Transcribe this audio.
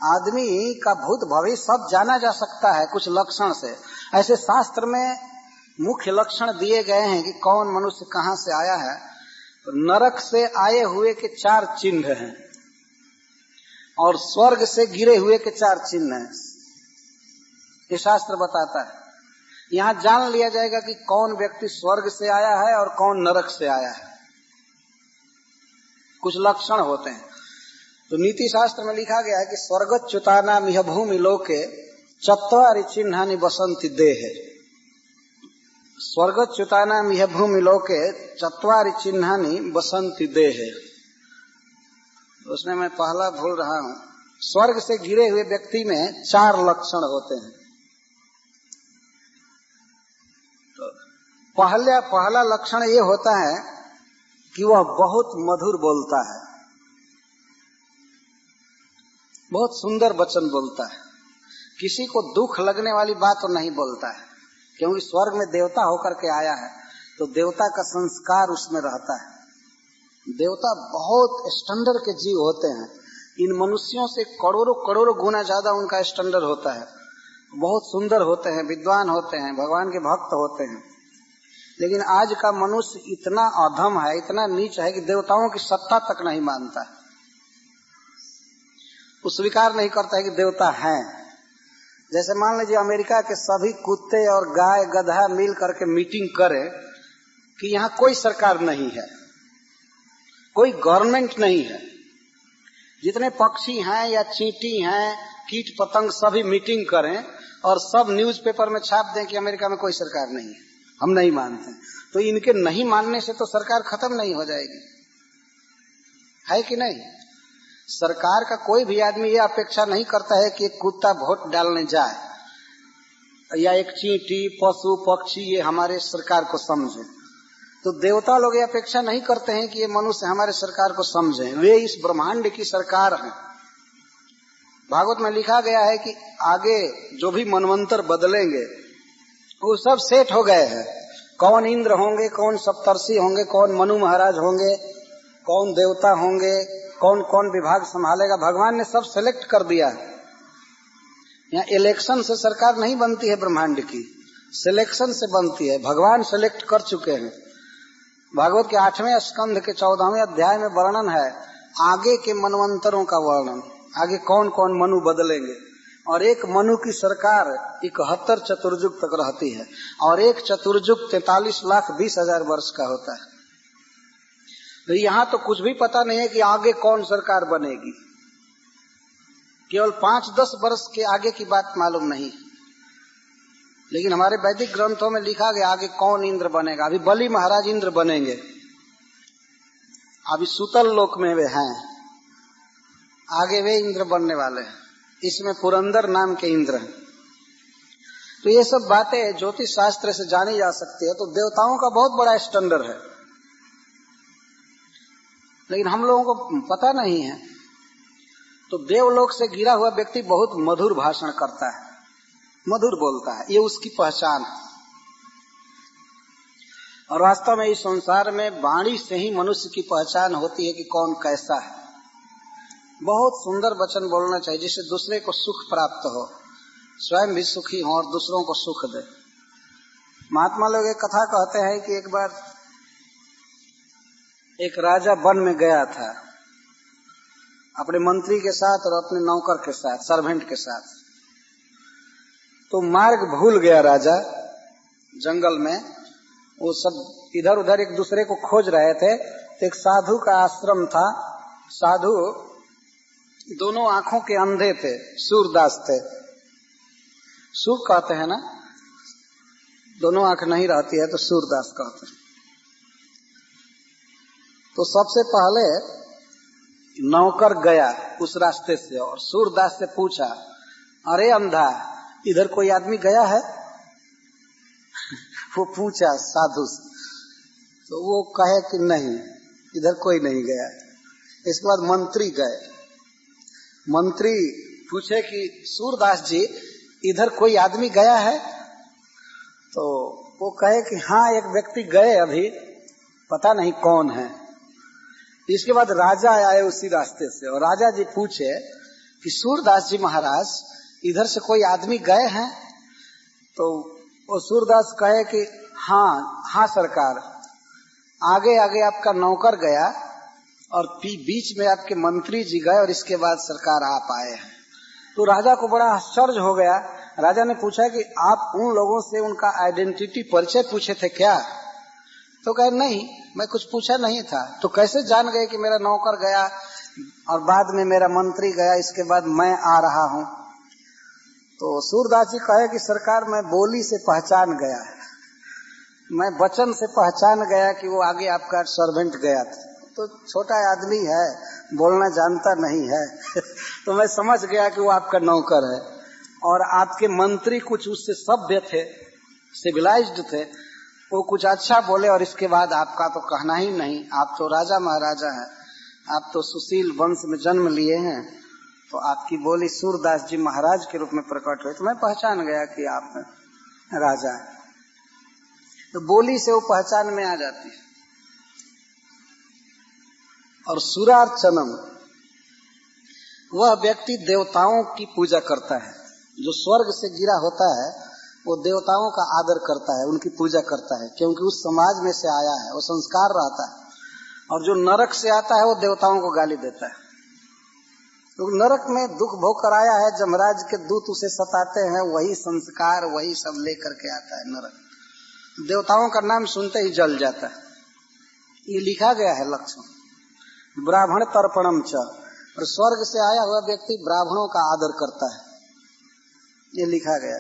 आदमी का भूत भविष्य सब जाना जा सकता है कुछ लक्षण से। ऐसे शास्त्र में मुख्य लक्षण दिए गए हैं कि कौन मनुष्य कहाँ से आया है। तो नरक से आए हुए के 4 चिन्ह हैं और स्वर्ग से गिरे हुए के 4 चिन्ह हैं। ये शास्त्र बताता है। यहाँ जान लिया जाएगा कि कौन व्यक्ति स्वर्ग से आया है और कौन नरक से आया है। कुछ लक्षण होते हैं। तो नीति शास्त्र में लिखा गया है कि स्वर्गच्युताना मिह भूमि लोके चत्वारि चिन्हानि बसंति देहे। स्वर्गच्युताना मिह भूमि लोके चत्वारि चिन्हानि बसंति देहे। उसमें मैं पहला भूल रहा हूं। स्वर्ग से गिरे हुए व्यक्ति में 4 लक्षण होते हैं। तो पहला लक्षण ये होता है कि वह बहुत मधुर बोलता है, बहुत सुंदर वचन बोलता है, किसी को दुख लगने वाली बात तो नहीं बोलता है, क्योंकि स्वर्ग में देवता होकर के आया है तो देवता का संस्कार उसमें रहता है। देवता बहुत स्टैंडर्ड के जीव होते हैं। इन मनुष्यों से करोड़ों करोड़ों गुना ज्यादा उनका स्टैंडर्ड होता है। बहुत सुंदर होते हैं, विद्वान होते हैं, भगवान के भक्त होते हैं। लेकिन आज का मनुष्य इतना अधम है, इतना नीच है कि देवताओं की सत्ता तक नहीं मानता है। वो स्वीकार नहीं करता है कि देवता है। जैसे मान लीजिए अमेरिका के सभी कुत्ते और गाय गधा मिल करके मीटिंग करे कि यहाँ कोई सरकार नहीं है, कोई गवर्नमेंट नहीं है। जितने पक्षी हैं या चींटी हैं, कीट पतंग सभी मीटिंग करें और सब न्यूज़पेपर में छाप दें कि अमेरिका में कोई सरकार नहीं है, हम नहीं मानते। तो इनके नहीं मानने से तो सरकार खत्म नहीं हो जाएगी, है कि नहीं? सरकार का कोई भी आदमी ये अपेक्षा नहीं करता है कि एक कुत्ता वोट डालने जाए या एक चींटी पशु पक्षी ये हमारे सरकार को समझे। तो देवता लोग ये अपेक्षा नहीं करते हैं कि ये मनुष्य हमारे सरकार को समझे। वे इस ब्रह्मांड की सरकार हैं। भागवत में लिखा गया है कि आगे जो भी मनवंतर बदलेंगे वो सब सेट हो गए हैं। कौन इंद्र होंगे, कौन सप्तर्षि होंगे, कौन मनु महाराज होंगे, कौन देवता होंगे, कौन कौन विभाग संभालेगा, भगवान ने सब सेलेक्ट कर दिया है। यहाँ इलेक्शन से सरकार नहीं बनती है ब्रह्मांड की, सिलेक्शन से बनती है। भगवान सेलेक्ट कर चुके हैं। भागवत के 8वें स्कंध के 14वें अध्याय में वर्णन है आगे के मनवंतरों का वर्णन, आगे कौन कौन मनु बदलेंगे। और एक मनु की सरकार 71 चतुर्युग तक रहती है और एक चतुर्युग 43,20,000 वर्ष का होता है। तो यहाँ तो कुछ भी पता नहीं है कि आगे कौन सरकार बनेगी। केवल 5-10 वर्ष के आगे की बात मालूम नहीं। लेकिन हमारे वैदिक ग्रंथों में लिखा गया आगे कौन इंद्र बनेगा। अभी बलि महाराज इंद्र बनेंगे, अभी सुतल लोक में वे हैं, आगे वे इंद्र बनने वाले हैं। इसमें पुरंदर नाम के इंद्र हैं। तो ये सब बातें ज्योतिष शास्त्र से जानी जा सकती है। तो देवताओं का बहुत बड़ा स्टैंडर्ड है, लेकिन हम लोगों को पता नहीं है। तो देवलोक से गिरा हुआ व्यक्ति बहुत मधुर भाषण करता है, मधुर बोलता है, ये उसकी पहचान है। और वास्तव में इस संसार में वाणी से ही मनुष्य की पहचान होती है कि कौन कैसा है। बहुत सुंदर वचन बोलना चाहिए जिससे दूसरे को सुख प्राप्त हो, स्वयं भी सुखी हो और दूसरों को सुख दे। महात्मा लोग एक कथा कहते हैं कि एक बार एक राजा वन में गया था अपने मंत्री के साथ और अपने नौकर के साथ, सर्वेंट के साथ। तो मार्ग भूल गया राजा जंगल में। वो सब इधर उधर एक दूसरे को खोज रहे थे। तो एक साधु का आश्रम था। साधु दोनों आंखों के अंधे थे, सूरदास थे। सूर कहते हैं ना, दोनों आंख नहीं रहती है तो सूरदास कहते हैं। तो सबसे पहले नौकर गया उस रास्ते से और सूरदास से पूछा, अरे अंधा, इधर कोई आदमी गया है? वो पूछा साधु से, तो वो कहे कि नहीं, इधर कोई नहीं गया। इसके बाद मंत्री गए। मंत्री पूछे कि सूरदास जी, इधर कोई आदमी गया है? तो वो कहे कि हाँ, एक व्यक्ति गए, अभी पता नहीं कौन है। इसके बाद राजा आए उसी रास्ते से और राजा जी पूछे कि सूरदास जी महाराज इधर से कोई आदमी गए हैं? तो वो सूरदास कहे कि हाँ सरकार, आगे आगे आपका नौकर गया और बीच में आपके मंत्री जी गए और इसके बाद सरकार आप आए हैं। तो राजा को बड़ा आश्चर्य हो गया। राजा ने पूछा कि आप उन लोगों से उनका आइडेंटिटी परिचय पूछे थे क्या? तो कहे नहीं, मैं कुछ पूछा नहीं था। तो कैसे जान गए कि मेरा नौकर गया और बाद में मेरा मंत्री गया, इसके बाद मैं आ रहा हूं? तो सूरदास जी कहे कि सरकार, मैं बोली से पहचान गया, मैं वचन से पहचान गया कि वो आगे आपका सर्वेंट गया था। तो छोटा आदमी है, बोलना जानता नहीं है तो मैं समझ गया कि वो आपका नौकर है। और आपके मंत्री कुछ उससे सभ्य थे, सिविलाइज्ड थे, वो कुछ अच्छा बोले और इसके बाद आपका तो कहना ही नहीं। आप तो राजा महाराजा हैं, आप तो सुशील वंश में जन्म लिए हैं, तो आपकी बोली सूरदास जी महाराज के रूप में प्रकट हुई। तो मैं पहचान गया कि आप राजा हैं। तो बोली से वो पहचान में आ जाती है। और सुरार्चनम, वह व्यक्ति देवताओं की पूजा करता है। जो स्वर्ग से गिरा होता है वो देवताओं का आदर करता है, उनकी पूजा करता है, क्योंकि उस समाज में से आया है, वो संस्कार रहता है। और जो नरक से आता है वो देवताओं को गाली देता है। तो नरक में दुख भोग कर आया है, जमराज के दूत उसे सताते हैं, वही संस्कार वही सब लेकर के आता है नरक। देवताओं का नाम सुनते ही जल जाता है। ये लिखा गया है लक्ष्मण, ब्राह्मण तर्पणम च। और स्वर्ग से आया हुआ व्यक्ति ब्राह्मणों का आदर करता है, ये लिखा गया।